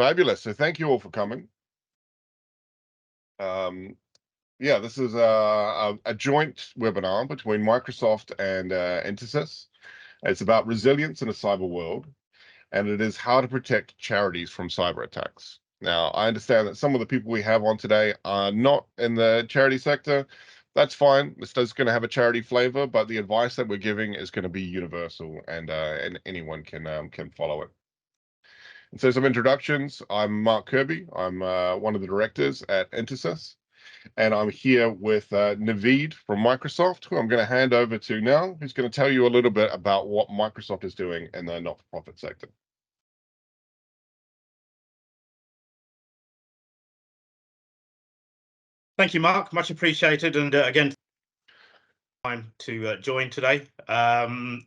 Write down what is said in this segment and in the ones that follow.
Fabulous. So thank you all for coming. Yeah, this is a joint webinar between Microsoft and Intersys. It's about resilience in a cyber world, and it is how to protect charities from cyber attacks. Now, I understand that some of the people we have on today are not in the charity sector. That's fine. This is going to have a charity flavor, but the advice that we're giving is going to be universal, and anyone can follow it. And so some introductions. I'm Mark Kirby. I'm one of the directors at Intersys, and I'm here with Naveed from Microsoft, who I'm going to hand over to now, who's going to tell you a little bit about what Microsoft is doing in the not-for-profit sector. Thank you, Mark. Much appreciated. And again, time to join today.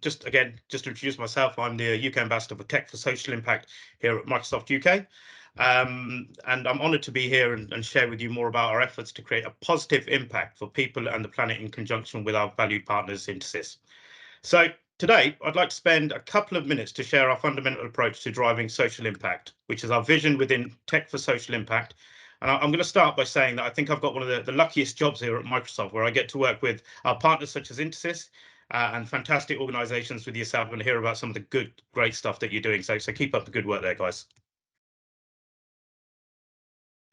Just to introduce myself, I'm the UK Ambassador for Tech for Social Impact here at Microsoft UK. And I'm honoured to be here and share with you more about our efforts to create a positive impact for people and the planet in conjunction with our valued partners, Intersys. So today, I'd like to spend a couple of minutes to share our fundamental approach to driving social impact, which is our vision within Tech for Social Impact. And I'm going to start by saying that I think I've got one of the luckiest jobs here at Microsoft, where I get to work with our partners such as Intersys and fantastic organisations with yourself and hear about some of the great stuff that you're doing. So keep up the good work there, guys.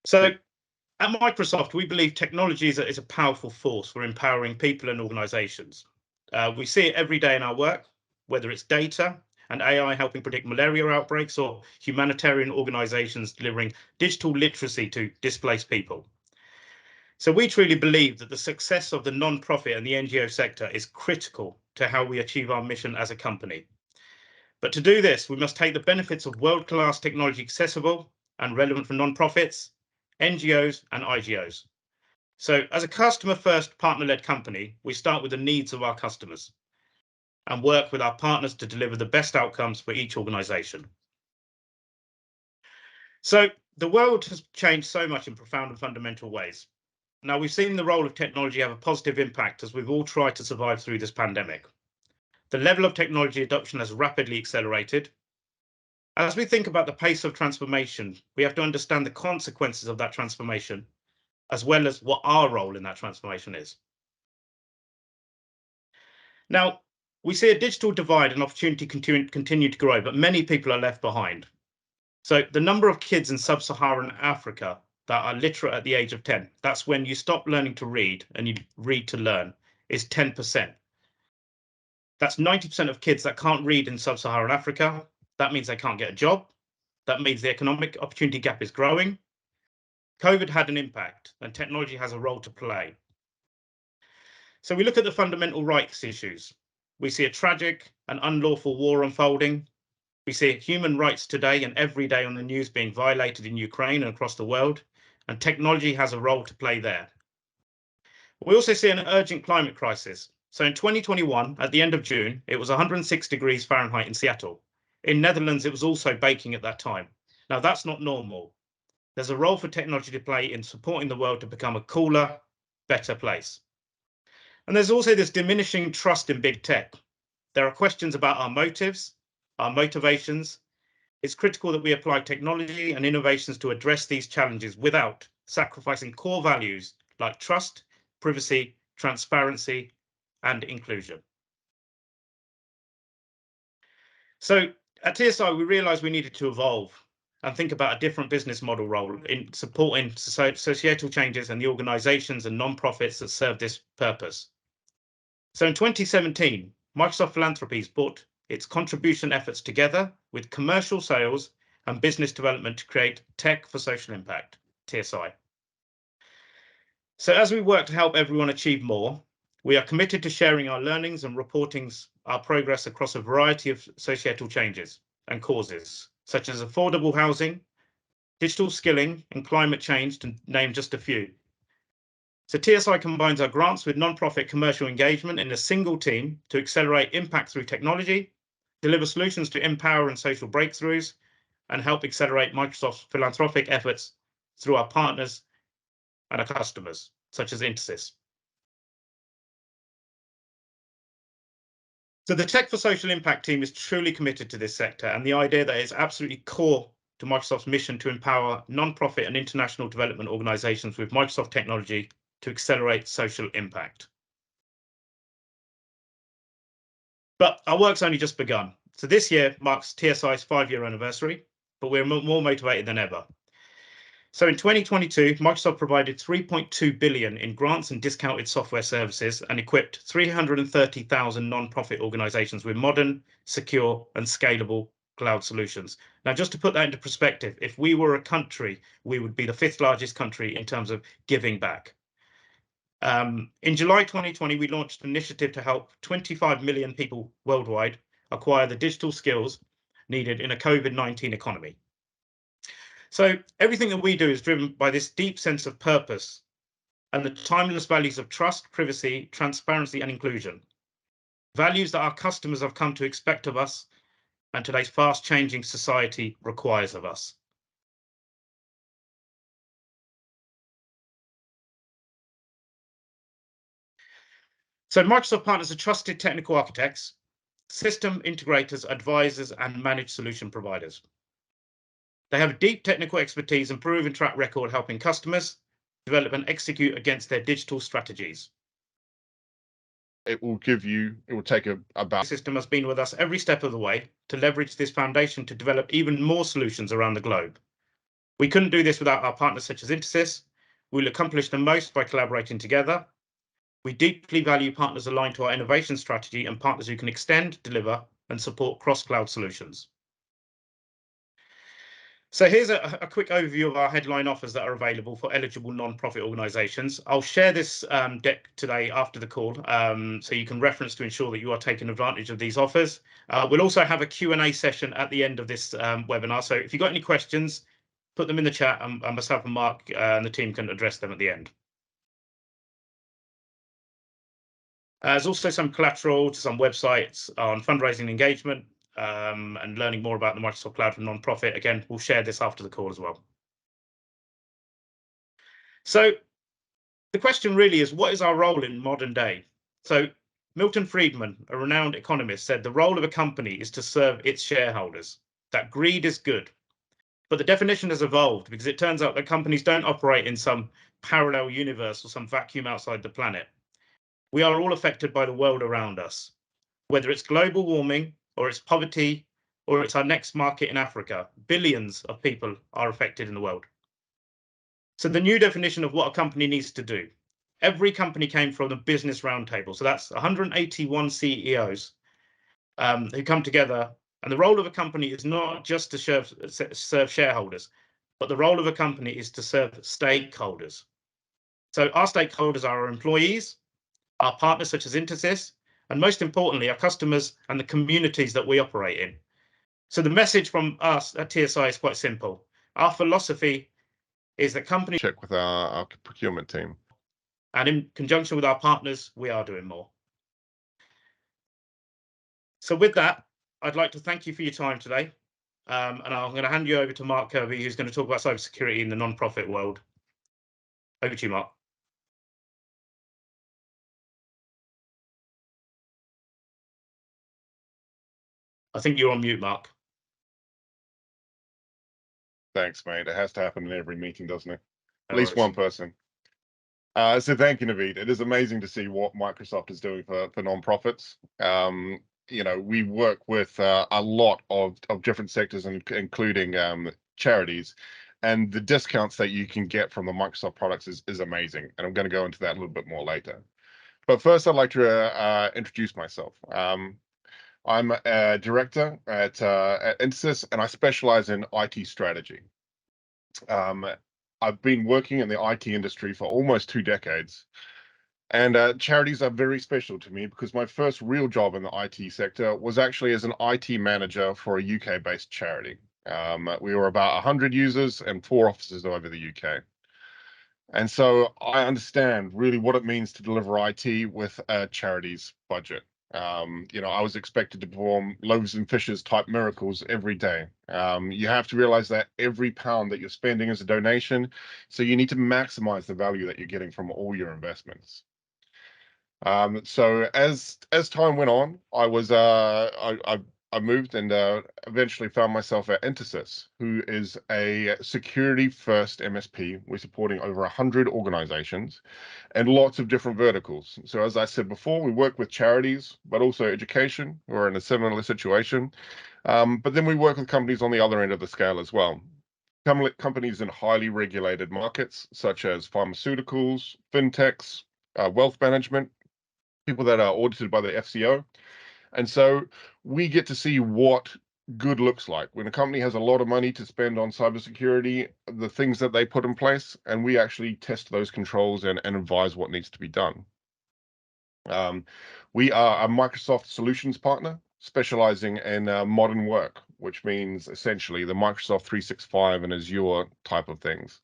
So at Microsoft, we believe technology is a powerful force for empowering people and organisations. We see it every day in our work, whether it's data and AI helping predict malaria outbreaks or humanitarian organisations delivering digital literacy to displaced people. So we truly believe that the success of the non-profit and the NGO sector is critical to how we achieve our mission as a company. But to do this, we must take the benefits of world-class technology accessible and relevant for non-profits, NGOs and IGOs. So as a customer-first partner-led company, we start with the needs of our customers and work with our partners to deliver the best outcomes for each organisation. So the world has changed so much in profound and fundamental ways. Now, we've seen the role of technology have a positive impact as we've all tried to survive through this pandemic. The level of technology adoption has rapidly accelerated. As we think about the pace of transformation, we have to understand the consequences of that transformation, as well as what our role in that transformation is. Now, we see a digital divide and opportunity continue to grow, but many people are left behind. So the number of kids in sub-Saharan Africa that are literate at the age of 10, that's when you stop learning to read and you read to learn, is 10%. That's 90% of kids that can't read in sub-Saharan Africa. That means they can't get a job. That means the economic opportunity gap is growing. COVID had an impact and technology has a role to play. So we look at the fundamental rights issues. We see a tragic and unlawful war unfolding. We see human rights today and every day on the news being violated in Ukraine and across the world, and technology has a role to play there. We also see an urgent climate crisis. So in 2021, at the end of June, it was 106 degrees Fahrenheit in Seattle. In Netherlands, it was also baking at that time. Now, that's not normal. There's a role for technology to play in supporting the world to become a cooler, better place. And there's also this diminishing trust in big tech. There are questions about our motives, our motivations. It's critical that we apply technology and innovations to address these challenges without sacrificing core values like trust, privacy, transparency, and inclusion. So at TSI, we realized we needed to evolve and think about a different business model role in supporting societal changes and the organizations and non-profits that serve this purpose. So in 2017, Microsoft Philanthropies brought its contribution efforts together with commercial sales and business development to create Tech for Social Impact, TSI. So as we work to help everyone achieve more, we are committed to sharing our learnings and reporting our progress across a variety of societal changes and causes, such as affordable housing, digital skilling, and climate change, to name just a few. So TSI combines our grants with non-profit commercial engagement in a single team to accelerate impact through technology, deliver solutions to empower and social breakthroughs, and help accelerate Microsoft's philanthropic efforts through our partners and our customers, such as Intersys. So the Tech for Social Impact team is truly committed to this sector and the idea that it's absolutely core to Microsoft's mission to empower non-profit and international development organizations with Microsoft technology to accelerate social impact. But our work's only just begun. So this year marks TSI's 5-year anniversary, but we're more motivated than ever. So in 2022, Microsoft provided 3.2 billion in grants and discounted software services and equipped 330,000 non-profit organizations with modern, secure, and scalable cloud solutions. Now, just to put that into perspective, if we were a country, we would be the 5th largest country in terms of giving back. In July 2020, we launched an initiative to help 25 million people worldwide acquire the digital skills needed in a COVID-19 economy. So everything that we do is driven by this deep sense of purpose and the timeless values of trust, privacy, transparency, and inclusion. Values that our customers have come to expect of us and today's fast-changing society requires of us. So Microsoft partners are trusted technical architects, system integrators, advisors, and managed solution providers. They have deep technical expertise and proven track record helping customers develop and execute against their digital strategies. It will take about. The system has been with us every step of the way to leverage this foundation to develop even more solutions around the globe. We couldn't do this without our partners such as Intersys. We'll accomplish the most by collaborating together. We deeply value partners aligned to our innovation strategy and partners who can extend, deliver, and support cross-cloud solutions. So here's a quick overview of our headline offers that are available for eligible non-profit organisations. I'll share this deck today after the call, so you can reference to ensure that you are taking advantage of these offers. We'll also have a Q&A session at the end of this webinar. So if you've got any questions, put them in the chat and myself and Mark and the team can address them at the end. There's also some collateral to some websites on fundraising and engagement. And learning more about the Microsoft Cloud for Nonprofit. Again, we'll share this after the call as well. So the question really is, what is our role in modern day? So Milton Friedman, a renowned economist, said the role of a company is to serve its shareholders, that greed is good. But the definition has evolved because it turns out that companies don't operate in some parallel universe or some vacuum outside the planet. We are all affected by the world around us, whether it's global warming, or it's poverty, or it's our next market in Africa. Billions of people are affected in the world. So the new definition of what a company needs to do. Every company came from the Business Roundtable. So that's 181 CEOs who come together. And the role of a company is not just to serve shareholders, but the role of a company is to serve stakeholders. So our stakeholders are our employees, our partners such as Intersys, and most importantly, our customers and the communities that we operate in. So the message from us at TSI is quite simple. Our philosophy is that companies Check with our procurement team. And in conjunction with our partners, we are doing more. So with that, I'd like to thank you for your time today. And I'm going to hand you over to Mark Kirby, who's going to talk about cybersecurity in the non-profit world. Over to you, Mark. I think you're on mute, Mark. Thanks, mate. It has to happen in every meeting, doesn't it? No At least worries. one person. So thank you, Naveed. It is amazing to see what Microsoft is doing for nonprofits. You know, we work with a lot of different sectors, including charities, and the discounts that you can get from the Microsoft products is amazing. And I'm going to go into that a little bit more later. But first, I'd like to introduce myself. I'm a director at Intersys, and I specialize in IT strategy. I've been working in the IT industry for almost 2 decades, and charities are very special to me because my first real job in the IT sector was actually as an IT manager for a UK-based charity. We were about 100 users and 4 offices over the UK. And so I understand really what it means to deliver IT with a charity's budget. You know, I was expected to perform loaves and fishes type miracles every day. You have to realize that every pound that you're spending is a donation, so you need to maximize the value that you're getting from all your investments. So as time went on, I I moved and eventually found myself at Intersys, who is a security-first MSP. We're supporting over 100 organizations and lots of different verticals. So as I said before, we work with charities, but also education. We're in a similar situation. But then we work with companies on the other end of the scale as well. Companies in highly regulated markets, such as pharmaceuticals, fintechs, wealth management, people that are audited by the FCO. And so we get to see what good looks like when a company has a lot of money to spend on cybersecurity, the things that they put in place, and we actually test those controls and advise what needs to be done. We are a Microsoft solutions partner specializing in modern work, which means essentially the Microsoft 365 and Azure type of things.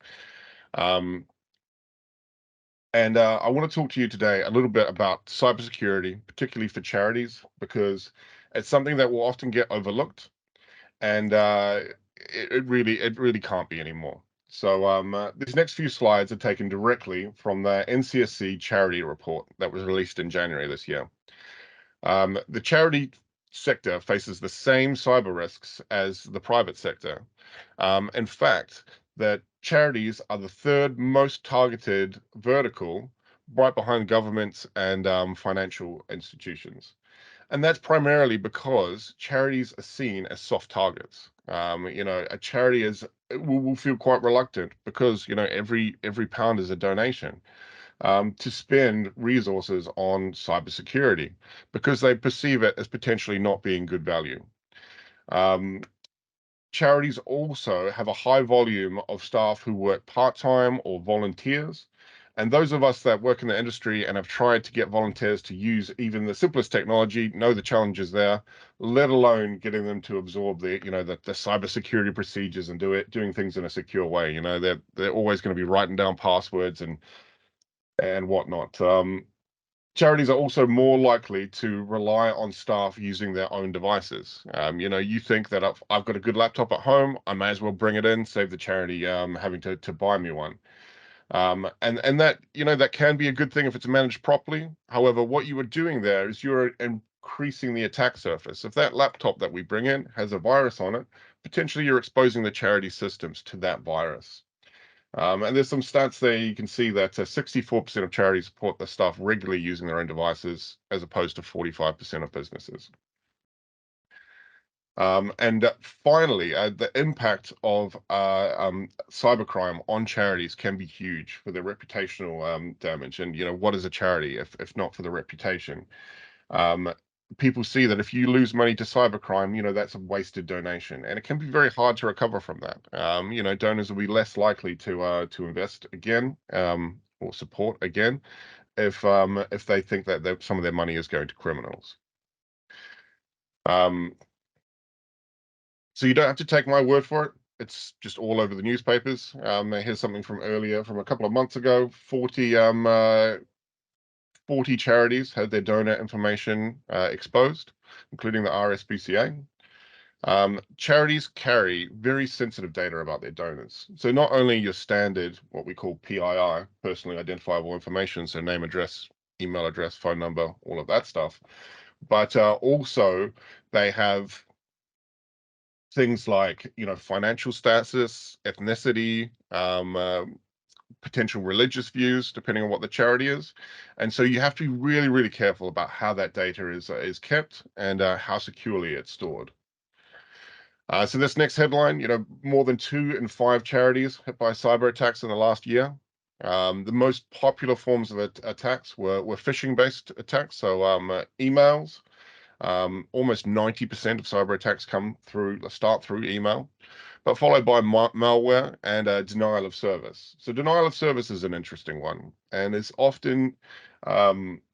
And I want to talk to you today a little bit about cybersecurity, particularly for charities, because it's something that will often get overlooked, and it really can't be anymore. So these next few slides are taken directly from the NCSC charity report that was released in January this year. The charity sector faces the same cyber risks as the private sector. In fact, that charities are the third most targeted vertical, right behind governments and financial institutions. And that's primarily because charities are seen as soft targets. A charity will feel quite reluctant because every pound is a donation, to spend resources on cybersecurity because they perceive it as potentially not being good value. Um, Charities also have a high volume of staff who work part-time or volunteers. And those of us that work in the industry and have tried to get volunteers to use even the simplest technology know the challenges there, let alone getting them to absorb the cybersecurity procedures and doing things in a secure way. They're always going to be writing down passwords and whatnot. Charities are also more likely to rely on staff using their own devices. You think that I've got a good laptop at home, I may as well bring it in, save the charity having to buy me one. And that can be a good thing if it's managed properly. However, what you are doing there is you're increasing the attack surface. If that laptop that we bring in has a virus on it, potentially you're exposing the charity systems to that virus. And there's some stats there. You can see that 64% of charities support their staff regularly using their own devices, as opposed to 45% of businesses. And finally, the impact of cybercrime on charities can be huge for their reputational damage. And what is a charity if not for the reputation? Um, People see that if you lose money to cybercrime, that's a wasted donation, and it can be very hard to recover from that. Donors will be less likely to invest again, or support again if they think that some of their money is going to criminals. Um, so you don't have to take my word for it. It's just all over the newspapers. Here's something from a couple of months ago. 40 charities had their donor information exposed, including the RSPCA. Charities carry very sensitive data about their donors. So not only your standard, what we call PII, personally identifiable information, so name, address, email address, phone number, all of that stuff, but also they have things like, financial status, ethnicity, potential religious views, depending on what the charity is. And so you have to be really, really careful about how that data is kept and how securely it's stored. So this next headline, more than 2 in 5 charities hit by cyber attacks in the last year. The most popular forms of attacks were phishing-based attacks, so emails. Almost 90% of cyber attacks start through email, but followed by malware and denial of service. So denial of service is an interesting one, and it's often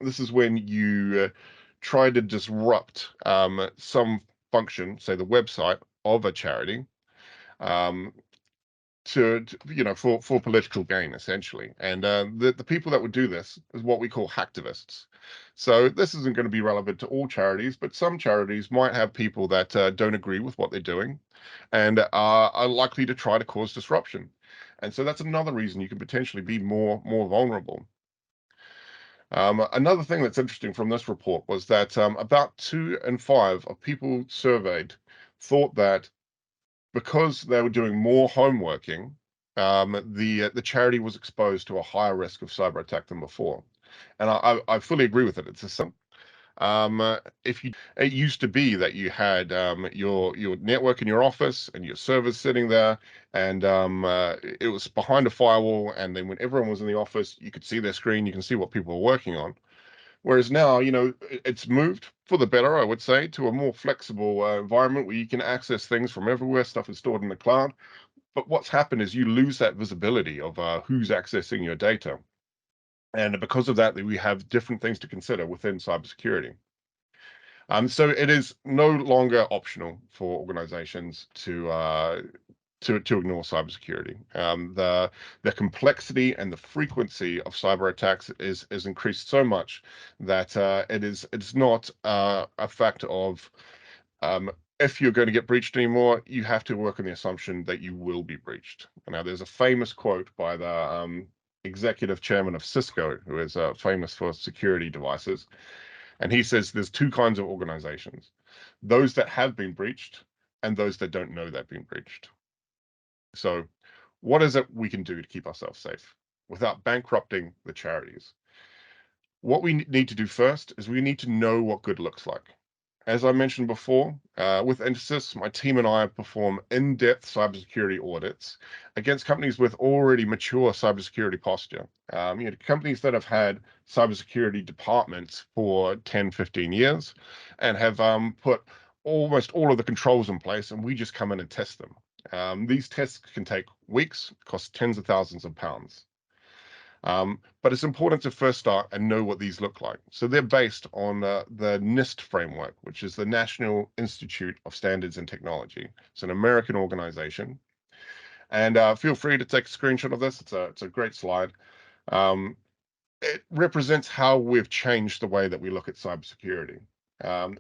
this is when you try to disrupt some function, say the website of a charity, um, for political gain, essentially. And the people that would do this is what we call hacktivists. So this isn't going to be relevant to all charities, but some charities might have people that don't agree with what they're doing and are likely to try to cause disruption. And so that's another reason you can potentially be more vulnerable. Another thing that's interesting from this report was that about 2 in 5 of people surveyed thought that because they were doing more homeworking, the charity was exposed to a higher risk of cyber attack than before. And I fully agree with it. It's a simple. If you, it used to be that you had your network in your office and your servers sitting there, and it was behind a firewall. And then when everyone was in the office, you could see their screen, you can see what people were working on. Whereas now, it's moved for the better, I would say, to a more flexible environment where you can access things from everywhere. Stuff is stored in the cloud. But what's happened is you lose that visibility of who's accessing your data. And because of that, we have different things to consider within cybersecurity. So it is no longer optional for organizations to ignore cybersecurity. The complexity and the frequency of cyber attacks is increased so much that it's not a fact of if you're going to get breached anymore, you have to work on the assumption that you will be breached. Now, there's a famous quote by the executive chairman of Cisco, who is famous for security devices, and he says there's two kinds of organizations: those that have been breached and those that don't know they've been breached. So, what is it we can do to keep ourselves safe without bankrupting the charities? What we need to do first is we need to know what good looks like. As I mentioned before, with Intersys, my team and I perform in-depth cybersecurity audits against companies with already mature cybersecurity posture. Companies that have had cybersecurity departments for 10, 15 years and have put almost all of the controls in place, and we just come in and test them. These tests can take weeks, cost tens of thousands of pounds. But it's important to first start and know what these look like. So they're based on the NIST framework, which is the National Institute of Standards and Technology. It's an American organization. And feel free to take a screenshot of this. It's a great slide. Um, it represents how we've changed the way that we look at cybersecurity.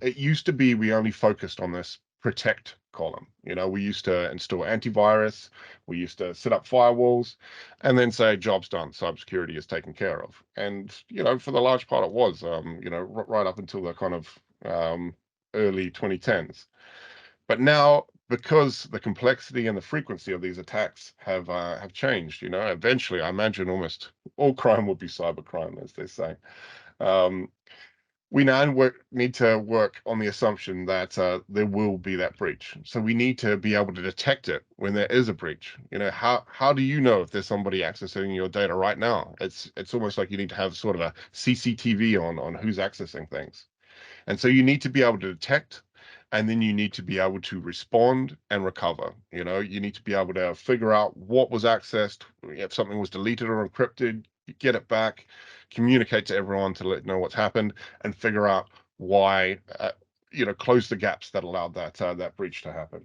It used to be we only focused on this protect column. We used to install antivirus, we used to set up firewalls, and then say job's done, cybersecurity is taken care of. And for the large part, it was. Right up until the kind of early 2010s. But now, because the complexity and the frequency of these attacks have changed, eventually, I imagine almost all crime will be cybercrime, as they say. Um, we now need to work on the assumption that there will be that breach. So we need to be able to detect it when there is a breach. How do you know if there's somebody accessing your data right now? It's almost like you need to have sort of a CCTV on who's accessing things. And so you need to be able to detect, and then you need to be able to respond and recover. You need to be able to figure out what was accessed, if something was deleted or encrypted, get it back, communicate to everyone to let know what's happened, and figure out why, close the gaps that allowed that breach to happen.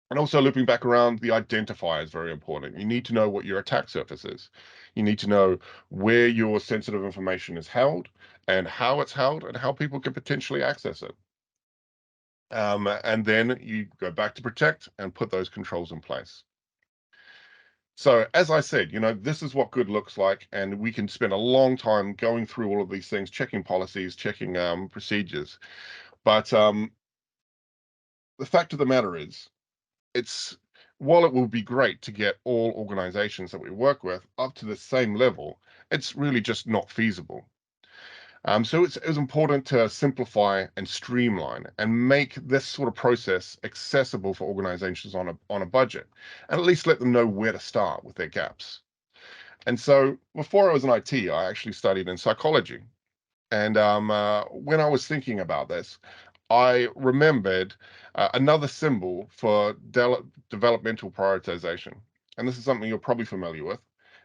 And also looping back around, the identifier is very important. You need to know what your attack surface is. You need to know where your sensitive information is held and how it's held and how people can potentially access it. And then you go back to protect and put those controls in place. So as I said, this is what good looks like, and we can spend a long time going through all of these things, checking policies, checking procedures. But the fact of the matter is, it's while it will be great to get all organizations that we work with up to the same level, it's really just not feasible. So it was important to simplify and streamline and make this sort of process accessible for organizations on a budget, and at least let them know where to start with their gaps. And so before I was in IT, I actually studied in psychology. And when I was thinking about this, I remembered another symbol for developmental prioritization. And this is something you're probably familiar with.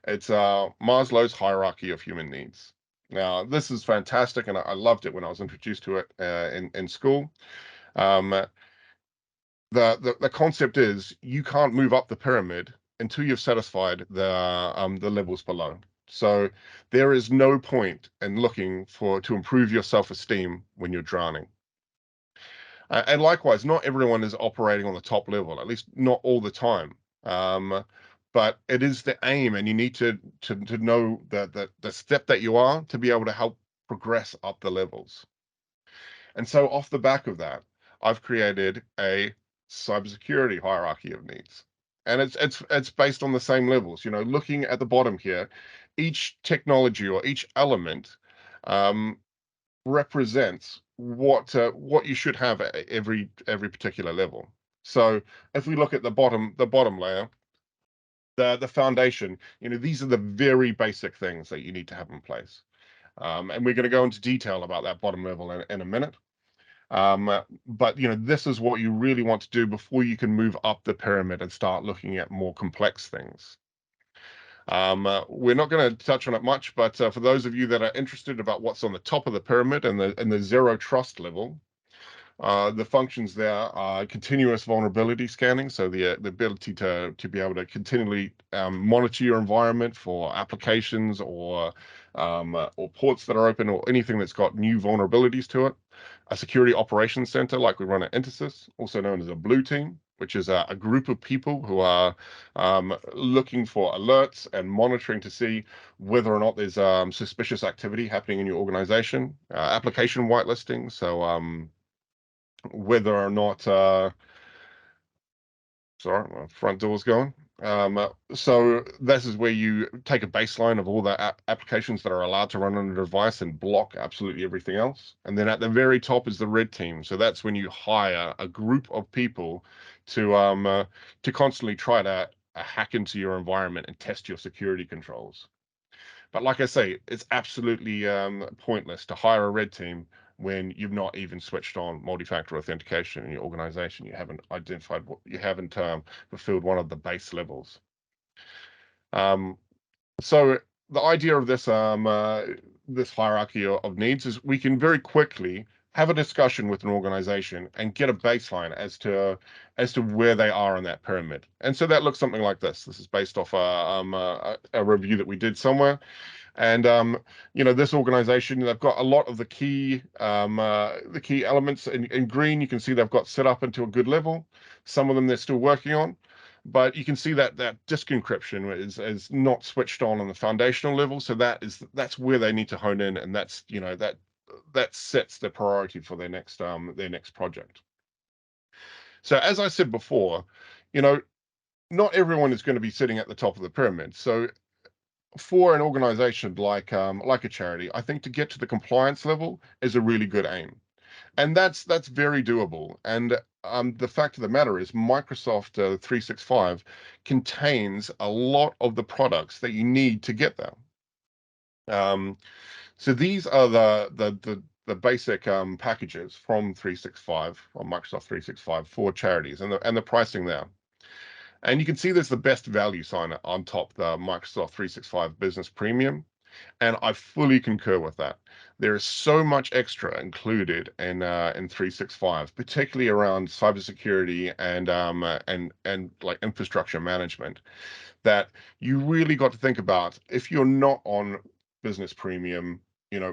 It's Maslow's hierarchy of human needs. Now, this is fantastic, and I loved it when I was introduced to it in school. Um, the concept is you can't move up the pyramid until you've satisfied the levels below. So there is no point in looking to improve your self-esteem when you're drowning. And likewise, not everyone is operating on the top level, at least not all the time. but it is the aim, and you need to know the step that you are to be able to help progress up the levels. And so off the back of that, I've created a cybersecurity hierarchy of needs. And it's based on the same levels. Looking at the bottom here, each technology or each element um, represents what you should have at every particular level. So if we look at the bottom layer, the foundation, these are the very basic things that you need to have in place. And we're going to go into detail about that bottom level in a minute. But this is what you really want to do before you can move up the pyramid and start looking at more complex things. We're not going to touch on it much, but for those of you that are interested about what's on the top of the pyramid and the zero trust level, the functions there are continuous vulnerability scanning, so the ability to be able to continually monitor your environment for applications or ports that are open or anything that's got new vulnerabilities to it. A security operations center like we run at Intersys, also known as a blue team, which is a group of people who are looking for alerts and monitoring to see whether or not there's suspicious activity happening in your organization. Application whitelisting, so whether or not sorry, my front door's going. So this is where you take a baseline of all the applications that are allowed to run on a device and block absolutely everything else. And then at the very top is the red team. So that's when you hire a group of people to constantly try to hack into your environment and test your security controls. But like I say, it's absolutely pointless to hire a red team when you've not even switched on multi-factor authentication in your organization. You haven't identified you haven't fulfilled one of the base levels. So the idea of this hierarchy of needs is we can very quickly have a discussion with an organization and get a baseline as to where they are in that pyramid. And so that looks something like this. This is based off a review that we did somewhere. And this organization, they've got a lot of the key elements in green. You can see they've got set up into a good level. Some of them they're still working on, but you can see that disk encryption is not switched on the foundational level. So that's where they need to hone in, and that sets the priority for their next project. So as I said before, not everyone is going to be sitting at the top of the pyramid. So for an organization like a charity, I think to get to the compliance level is a really good aim, and that's very doable. And the fact of the matter is, Microsoft 365 contains a lot of the products that you need to get there. So these are the basic packages from 365 or Microsoft 365 for charities, and the pricing there. And you can see there's the best value sign on top, the Microsoft 365 Business Premium. And I fully concur with that. There is so much extra included in 365, particularly around cybersecurity and like infrastructure management, that you really got to think about. If you're not on Business Premium,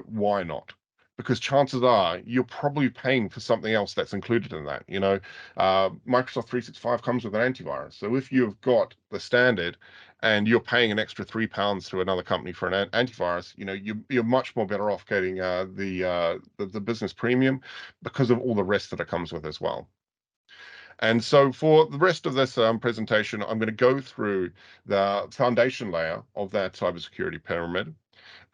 why not? Because chances are you're probably paying for something else that's included in that. Microsoft 365 comes with an antivirus. So if you've got the standard and you're paying an extra £3 to another company for an antivirus, you're much more better off getting the business premium because of all the rest that it comes with as well. And so for the rest of this presentation, I'm going to go through the foundation layer of that cybersecurity pyramid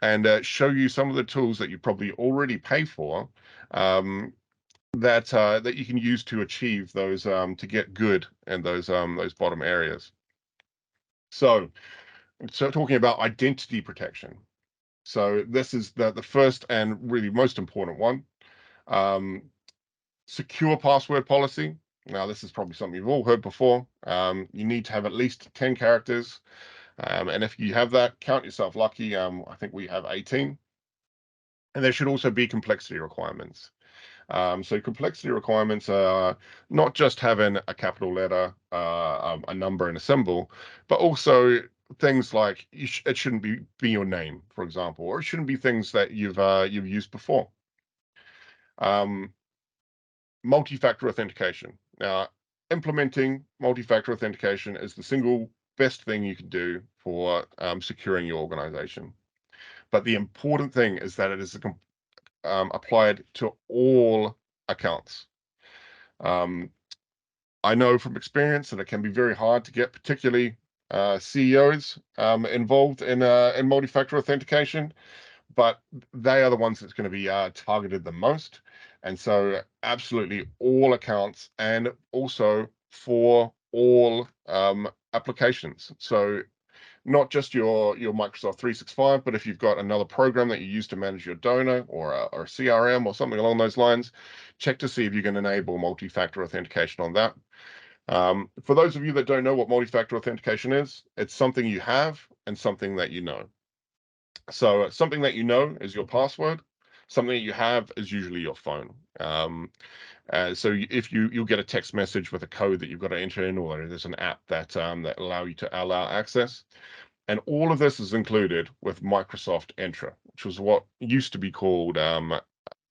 and show you some of the tools that you probably already pay for that you can use to achieve those to get good in those bottom areas. So talking about identity protection. So this is the first and really most important one. Um, secure password policy. Now, this is probably something you've all heard before. You need to have at least 10 characters. And if you have that, count yourself lucky. I think we have 18. And there should also be complexity requirements. So complexity requirements are not just having a capital letter, a number, and a symbol, but also things like it shouldn't be your name, for example, or it shouldn't be things that you've used before. Multi-factor authentication. Now, implementing multi-factor authentication is the single best thing you can do for securing your organization. But the important thing is that it is applied to all accounts. I know from experience that it can be very hard to get, particularly CEOs involved in multi-factor authentication, but they are the ones that's going to be targeted the most. And so absolutely all accounts, and also for all applications. So not just your Microsoft 365, but if you've got another program that you use to manage your donor, or a CRM or something along those lines, check to see if you can enable multi-factor authentication on that. For those of you that don't know what multi-factor authentication is, it's something you have and something that you know. So something that you know is your password. Something that you have is usually your phone. So if you'll get a text message with a code that you've got to enter in, or there's an app that that allow access. And all of this is included with Microsoft Entra, which was what used to be called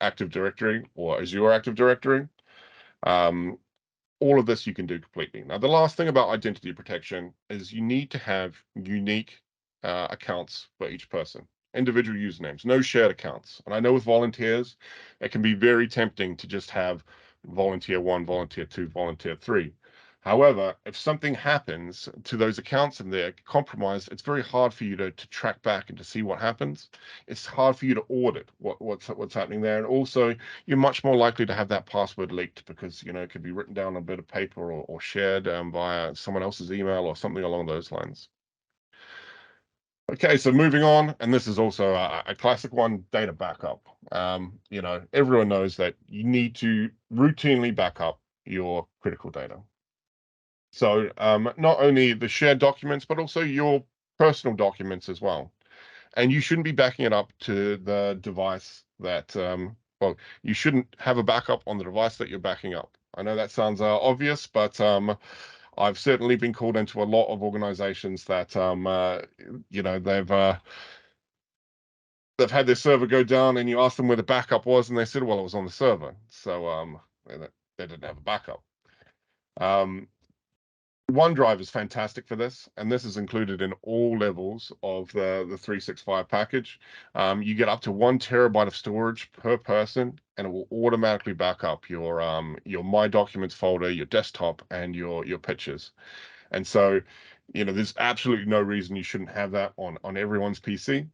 Active Directory or Azure Active Directory. Um, all of this you can do completely. Now, the last thing about identity protection is you need to have unique accounts for each person, individual usernames, no shared accounts. And I know with volunteers, it can be very tempting to just have volunteer 1, volunteer 2, volunteer 3. However, if something happens to those accounts and they're compromised, it's very hard for you to track back and to see what happens. It's hard for you to audit what's happening there. And also, you're much more likely to have that password leaked because, it could be written down on a bit of paper, or shared via someone else's email or something along those lines. Okay, so moving on, and this is also a classic one, data backup. Everyone knows that you need to routinely back up your critical data. So not only the shared documents, but also your personal documents as well. And you shouldn't be backing it up to the device that, well, you shouldn't have a backup on the device that you're backing up. I know that sounds obvious, but I've certainly been called into a lot of organizations that, they've had their server go down, and you ask them where the backup was, and they said, well, it was on the server. So they didn't have a backup. Um, OneDrive is fantastic for this, and this is included in all levels of the 365 package. You get up to 1 terabyte of storage per person, and it will automatically back up your My Documents folder, your desktop, and your pictures. And so, there's absolutely no reason you shouldn't have that on everyone's PC.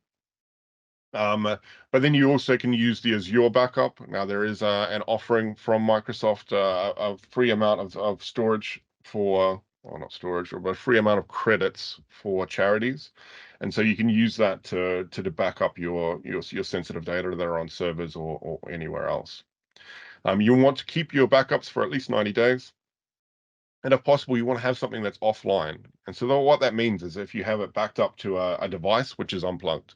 But then you also can use the Azure backup. Now there is an offering from Microsoft, a free amount of storage for, well, not storage, but a free amount of credits for charities, and so you can use that to back up your sensitive data that are on servers or anywhere else. You want to keep your backups for at least 90 days. And if possible, you want to have something that's offline. And so what that means is if you have it backed up to a device which is unplugged.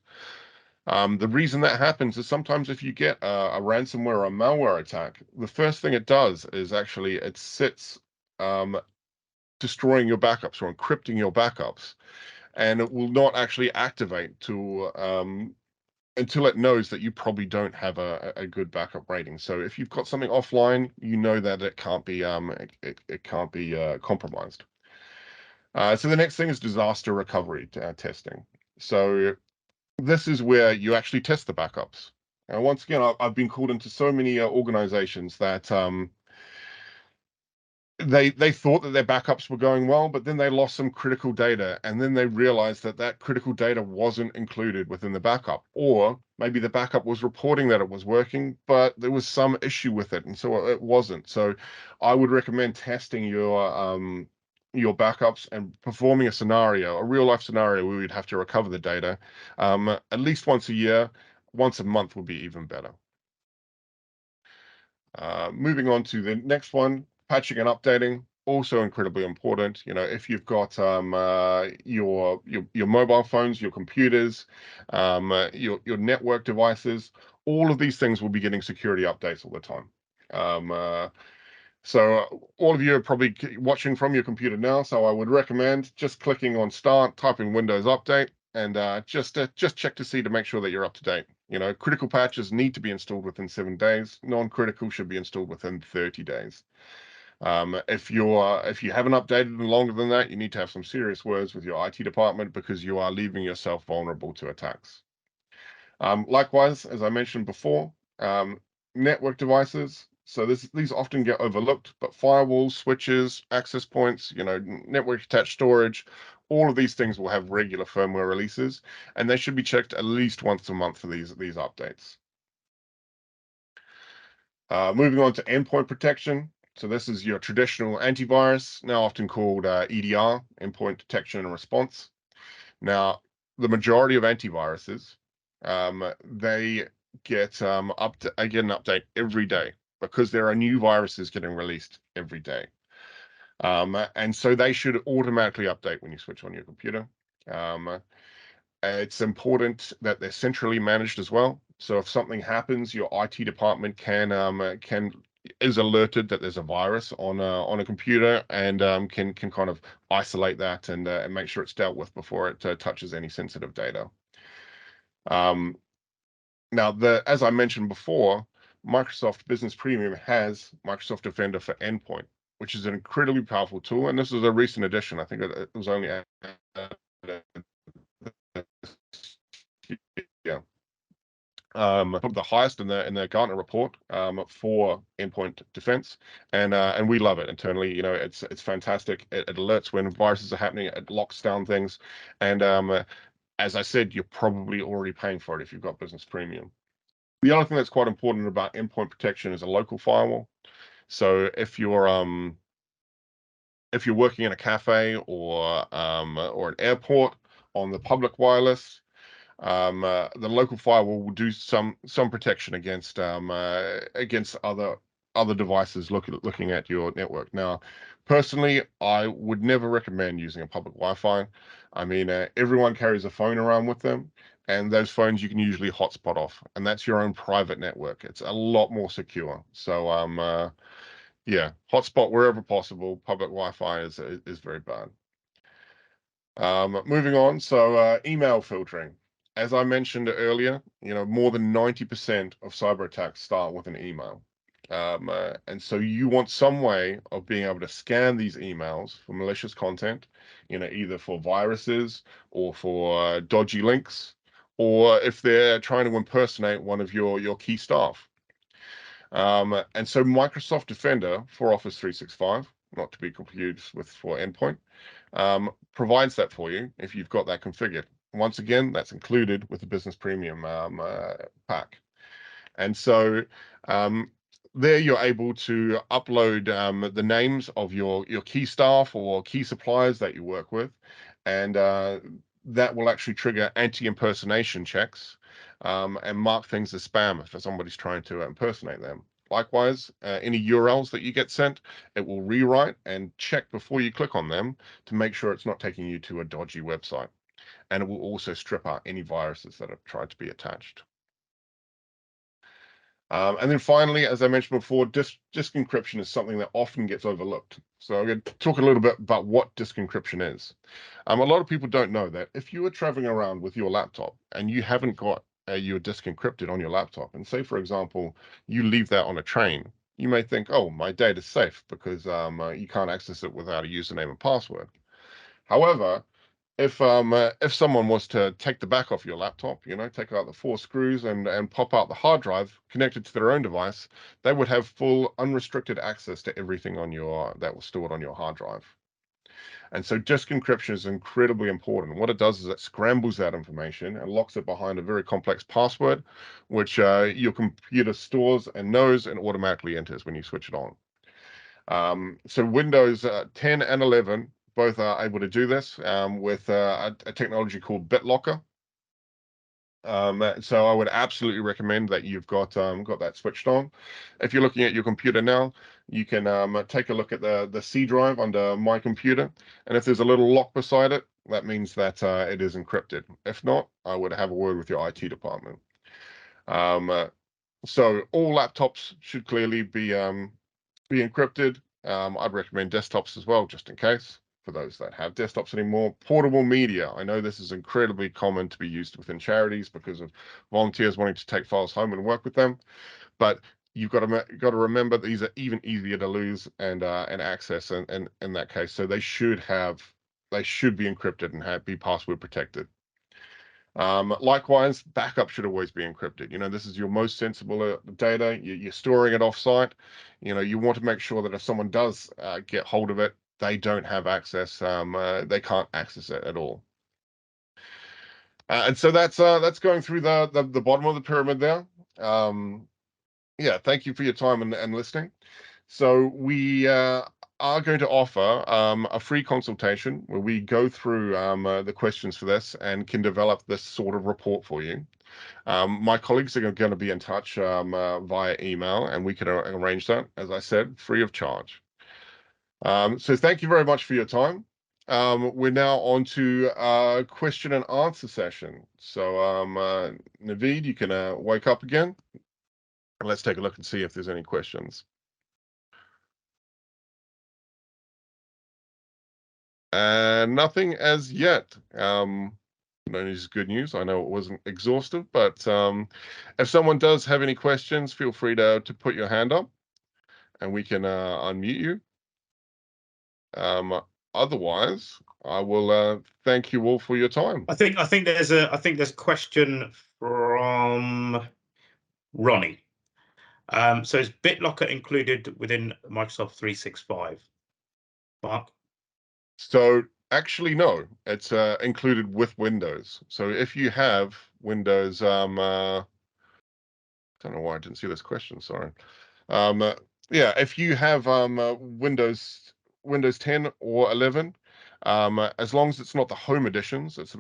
The reason that happens is sometimes if you get a ransomware or a malware attack, the first thing it does is actually it sits destroying your backups or encrypting your backups, and it will not actually activate until it knows that you probably don't have a good backup rating. So if you've got something offline, you know that it can't be compromised. So the next thing is disaster recovery testing. So this is where you actually test the backups. And once again, I've been called into so many organizations that they thought that their backups were going well, but then they lost some critical data, and then they realized that critical data wasn't included within the backup, or maybe the backup was reporting that it was working, but there was some issue with it, and so it wasn't. So I would recommend testing your backups and performing a real life scenario where we'd have to recover the data at least once a year. Once a month would be even better. Moving on to the next one, patching and updating, also incredibly important. If you've got your mobile phones, your computers, your network devices, all of these things will be getting security updates all the time. So all of you are probably watching from your computer now, so I would recommend just clicking on Start, typing Windows Update, and just check to see to make sure that you're up to date. Critical patches need to be installed within 7 days. Non-critical should be installed within 30 days. If you haven't updated in longer than that, you need to have some serious words with your IT department because you are leaving yourself vulnerable to attacks. Likewise, as I mentioned before, network devices. So these often get overlooked, but firewalls, switches, access points, network attached storage, all of these things will have regular firmware releases, and they should be checked at least once a month for these updates. Moving on to endpoint protection. So this is your traditional antivirus, now often called EDR, endpoint detection and response. Now, the majority of antiviruses, they get an update every day because there are new viruses getting released every day. And so they should automatically update when you switch on your computer. It's important that they're centrally managed as well. So if something happens, your IT department is alerted that there's a virus on a computer and can kind of isolate that and make sure it's dealt with before it touches any sensitive data. Now, as I mentioned before, Microsoft Business Premium has Microsoft Defender for Endpoint, which is an incredibly powerful tool. And this is a recent addition. I think it was only yeah. The highest in the Gartner report for endpoint defense, and we love it internally. It's fantastic. It alerts when viruses are happening. It locks down things, and as I said, you're probably already paying for it if you've got Business Premium. The other thing that's quite important about endpoint protection is a local firewall. So if you're working in a cafe or an airport on the public wireless, the local firewall will do some protection against other devices looking at your network. Now, personally, I would never recommend using a public Wi-Fi. I mean, everyone carries a phone around with them, and those phones you can usually hotspot off, and that's your own private network. It's a lot more secure. So, yeah, hotspot wherever possible. Public Wi-Fi is very bad. Moving on, so email filtering. As I mentioned earlier, more than 90% of cyber attacks start with an email. And so you want some way of being able to scan these emails for malicious content, either for viruses or for dodgy links, or if they're trying to impersonate one of your key staff. And so Microsoft Defender for Office 365, not to be confused with for Endpoint, provides that for you if you've got that configured. Once again, that's included with the Business Premium pack. And so there you're able to upload the names of your key staff or key suppliers that you work with, and that will actually trigger anti-impersonation checks and mark things as spam if somebody's trying to impersonate them. Likewise, any URLs that you get sent, it will rewrite and check before you click on them to make sure it's not taking you to a dodgy website. And it will also strip out any viruses that have tried to be attached. And then finally, as I mentioned before, disk encryption is something that often gets overlooked. So I'm going to talk a little bit about what disk encryption is. A lot of people don't know that if you are traveling around with your laptop and you haven't got your disk encrypted on your laptop, and say, for example, you leave that on a train, you may think, oh, my data is safe because you can't access it without a username and password. However, if someone was to take the back off your laptop, take out the 4 screws and pop out the hard drive connected to their own device, they would have full unrestricted access to everything that was stored on your hard drive. And so disk encryption is incredibly important. What it does is it scrambles that information and locks it behind a very complex password, which your computer stores and knows and automatically enters when you switch it on. So Windows 10 and 11 both are able to do this with a technology called BitLocker. So I would absolutely recommend that you've got that switched on. If you're looking at your computer now, you can take a look at the C drive under My Computer, and if there's a little lock beside it, that means that it is encrypted. If not, I would have a word with your IT department. So all laptops should clearly be encrypted. I'd recommend desktops as well, just in case, for those that have desktops anymore. Portable media. I know this is incredibly common to be used within charities because of volunteers wanting to take files home and work with them. But you've got to remember these are even easier to lose and access in that case. So they should be encrypted and be password protected. Likewise, backup should always be encrypted. This is your most sensible data. You're storing it offsite. You want to make sure that if someone does get hold of it, they don't have access. They can't access it at all. And so that's going through the bottom of the pyramid there. Yeah, thank you for your time and listening. So we are going to offer a free consultation where we go through the questions for this and can develop this sort of report for you. My colleagues are going to be in touch via email, and we can arrange that, as I said, free of charge. So thank you very much for your time. We're now on to question and answer session. So Naveed, you can wake up again, and let's take a look and see if there's any questions. Nothing as yet. No news is good news. I know it wasn't exhaustive, but if someone does have any questions, feel free to put your hand up, and we can unmute you. Otherwise, I will thank you all for your time. I think there's a question from Ronnie. So is BitLocker included within Microsoft 365? Mark? So actually, no, it's included with Windows. So if you have Windows, don't know why I didn't see this question. Sorry. Yeah, if you have Windows 10 or 11, as long as it's not the home editions, as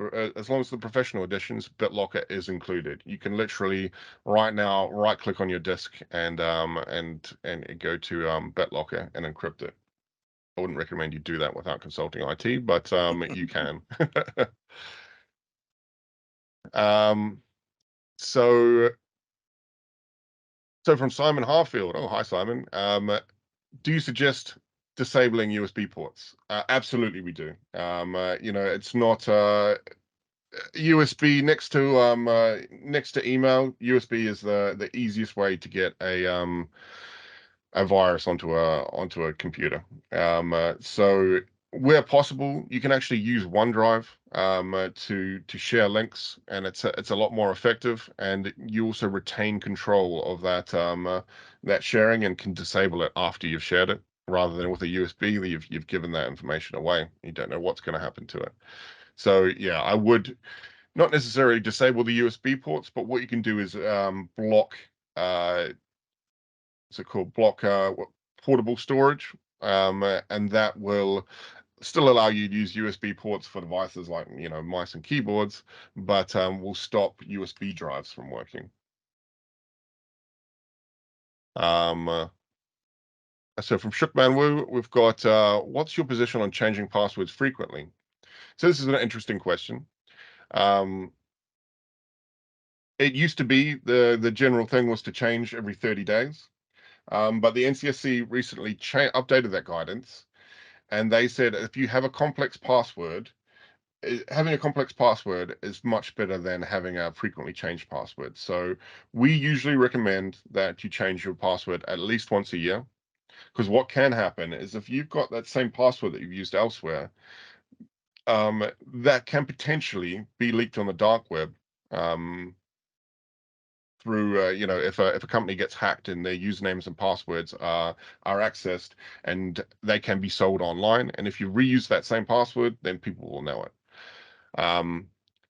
long as the professional editions, BitLocker is included. You can literally right now right-click on your disk and go to BitLocker and encrypt it. I wouldn't recommend you do that without consulting IT, but you can. um, so from Simon Harfield. Oh, hi, Simon. Do you suggest disabling USB ports? Absolutely, we do. It's not USB next to email. USB is the easiest way to get a virus onto a computer. So where possible, you can actually use OneDrive to share links, and it's a lot more effective. And you also retain control of that sharing and can disable it after you've shared it, rather than with a USB that you've given that information away. You don't know what's going to happen to it. So yeah, I would not necessarily disable the USB ports, but what you can do is block. What's it called? Block portable storage, and that will still allow you to use USB ports for devices like mice and keyboards, but will stop USB drives from working. So from Shookman Wu, we've got what's your position on changing passwords frequently? So this is an interesting question. It used to be the general thing was to change every 30 days. But the NCSC recently updated that guidance, and they said if you have a complex password, having a complex password is much better than having a frequently changed password. So we usually recommend that you change your password at least once a year, because what can happen is if you've got that same password that you've used elsewhere, that can potentially be leaked on the dark web. Through if a company gets hacked and their usernames and passwords are accessed, and they can be sold online, and if you reuse that same password, then people will know it.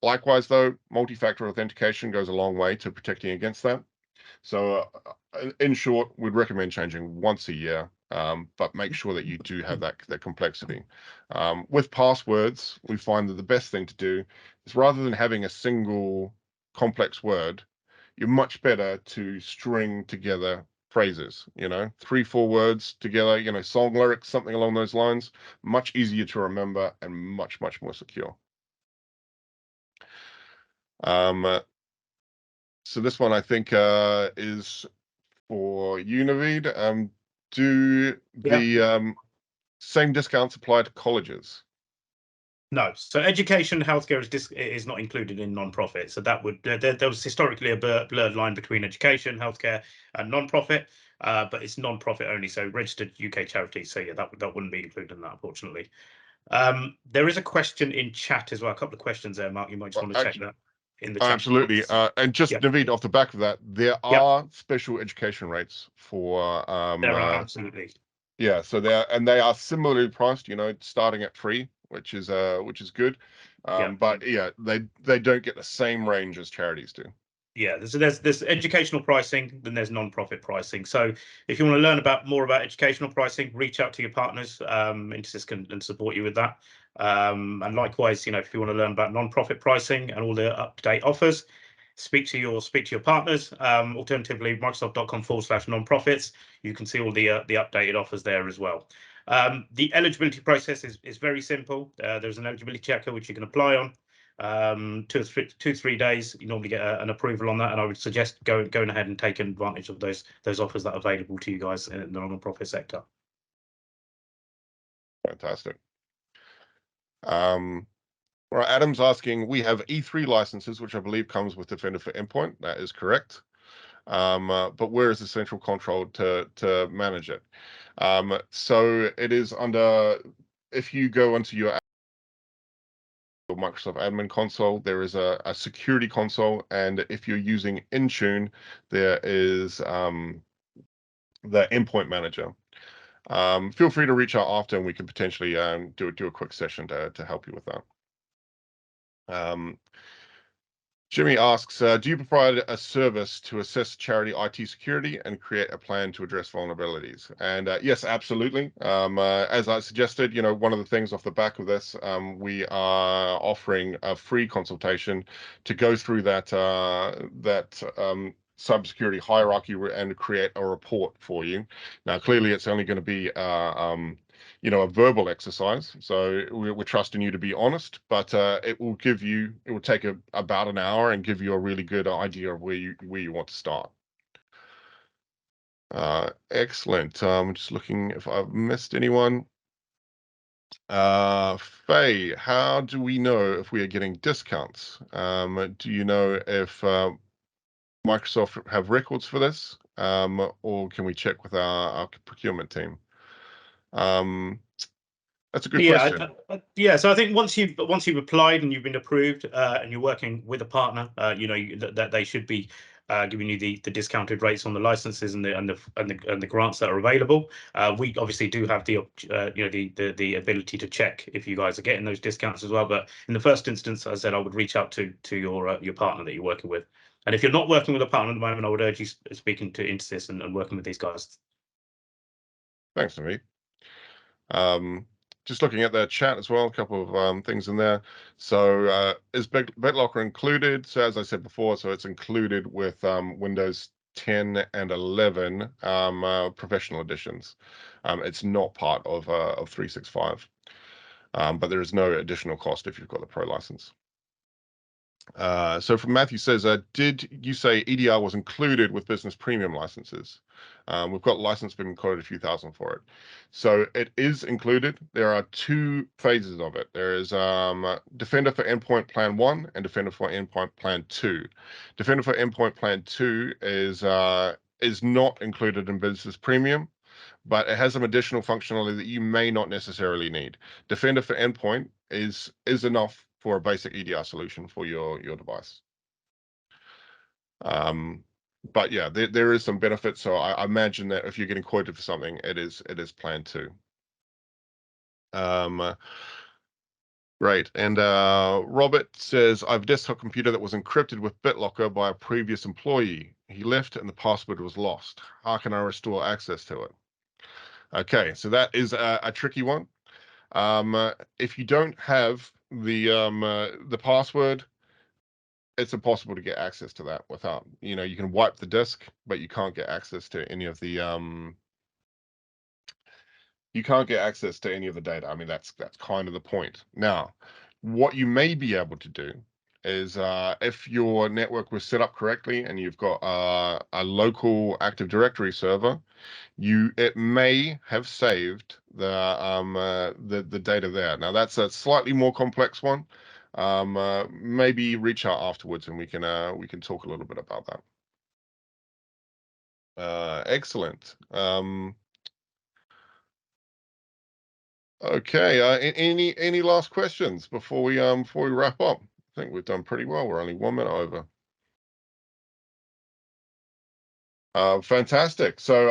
Likewise, though, multi-factor authentication goes a long way to protecting against that. So in short, we'd recommend changing once a year, but make sure that you do have that complexity. With passwords, we find that the best thing to do is, rather than having a single complex word, you're much better to string together phrases, 3, 4 words together, song lyrics, something along those lines. Much easier to remember and much, much more secure. So this one I think is for you, Naveed. Do the same discounts apply to colleges? No, so education, healthcare is not included in non-profit. So that would there was historically a blurred line between education, healthcare, and non-profit, but it's non-profit only. So registered UK charities. So yeah, that wouldn't be included in that, unfortunately. There is a question in chat as well. A couple of questions there, Mark. You might just want to check that in the chat. Absolutely. And just Naveed, off the back of that, there are special education rates for there are absolutely. Yeah, so they are similarly priced, starting at free, which is good. But yeah, they don't get the same range as charities do. Yeah, there's educational pricing, then there's non-profit pricing. So if you want to learn more about educational pricing, reach out to your partners. Intersys can support you with that. And likewise, if you want to learn about non-profit pricing and all the up-to-date offers, speak to your partners. Alternatively, Microsoft.com/non-profits. You can see all the updated offers there as well. The eligibility process is very simple. There's an eligibility checker which you can apply on. 2-3 days, you normally get an approval on that, and I would suggest going ahead and taking advantage of those offers that are available to you guys in the non-profit sector. Fantastic. Right, Adam's asking, we have E3 licenses, which I believe comes with Defender for Endpoint. That is correct. But where is the central control to manage it? So it is under, if you go onto your Microsoft Admin Console, there is a security console, and if you're using Intune, there is the Endpoint Manager. Feel free to reach out after, and we can potentially do a quick session to help you with that. Jimmy asks, do you provide a service to assess charity IT security and create a plan to address vulnerabilities? And yes, absolutely. As I suggested, one of the things off the back of this, we are offering a free consultation to go through that cybersecurity hierarchy and create a report for you. Now, clearly, it's only going to be a verbal exercise. So we're trusting you to be honest, but it will take about an hour and give you a really good idea of where you want to start. Excellent. I'm just looking if I've missed anyone. Faye, how do we know if we are getting discounts? Do you know if Microsoft have records for this, or can we check with our procurement team? That's a good question. Yeah. So I think once you've applied and you've been approved, and you're working with a partner, that they should be giving you the discounted rates on the licenses and the grants that are available. We obviously do have the ability to check if you guys are getting those discounts as well. But in the first instance, as I said, I would reach out to your partner that you're working with. And if you're not working with a partner at the moment, I would urge you speaking to Intersys and working with these guys. Thanks, Naveed. Just looking at the chat as well, a couple of things in there. So is BitLocker included? So as I said before, so it's included with Windows 10 and 11 professional editions. It's not part of 365, but there is no additional cost if you've got the Pro license. So from Matthew says, did you say EDR was included with business premium licenses? We've got license been quoted a few thousand for it. So it is included. There are two phases of it. There is Defender for Endpoint Plan 1 and Defender for Endpoint Plan 2. Defender for Endpoint Plan 2 is not included in business premium, but it has some additional functionality that you may not necessarily need. Defender for Endpoint is enough for a basic EDR solution for your device. But yeah, there is some benefits. So I imagine that if you're getting quoted for something, it is Plan 2. Great. And Robert says, I have a desktop computer that was encrypted with BitLocker by a previous employee. He left and the password was lost. How can I restore access to it? Okay, so that is a tricky one. If you don't have the password, it's impossible to get access to that without, you can wipe the disk, but you can't get access to any of the data. I mean, that's kind of the point. Now, what you may be able to do is if your network was set up correctly and you've got a local Active Directory server, it may have saved the data there. Now that's a slightly more complex one. Maybe reach out afterwards and we can talk a little bit about that. Excellent. Okay. Any last questions before we wrap up? I think we've done pretty well. We're only 1 minute over. Fantastic. So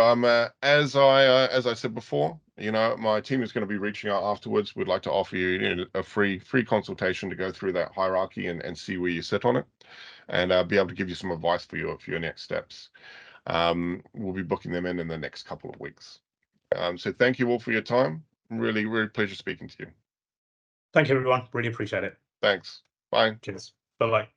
as I said before, my team is going to be reaching out afterwards. We'd like to offer you, a free consultation to go through that hierarchy and see where you sit on it, and be able to give you some advice for your next steps. We'll be booking them in the next couple of weeks. So thank you all for your time. Really, really pleasure speaking to you. Thank you, everyone. Really appreciate it. Thanks. Bye. Cheers. Bye-bye.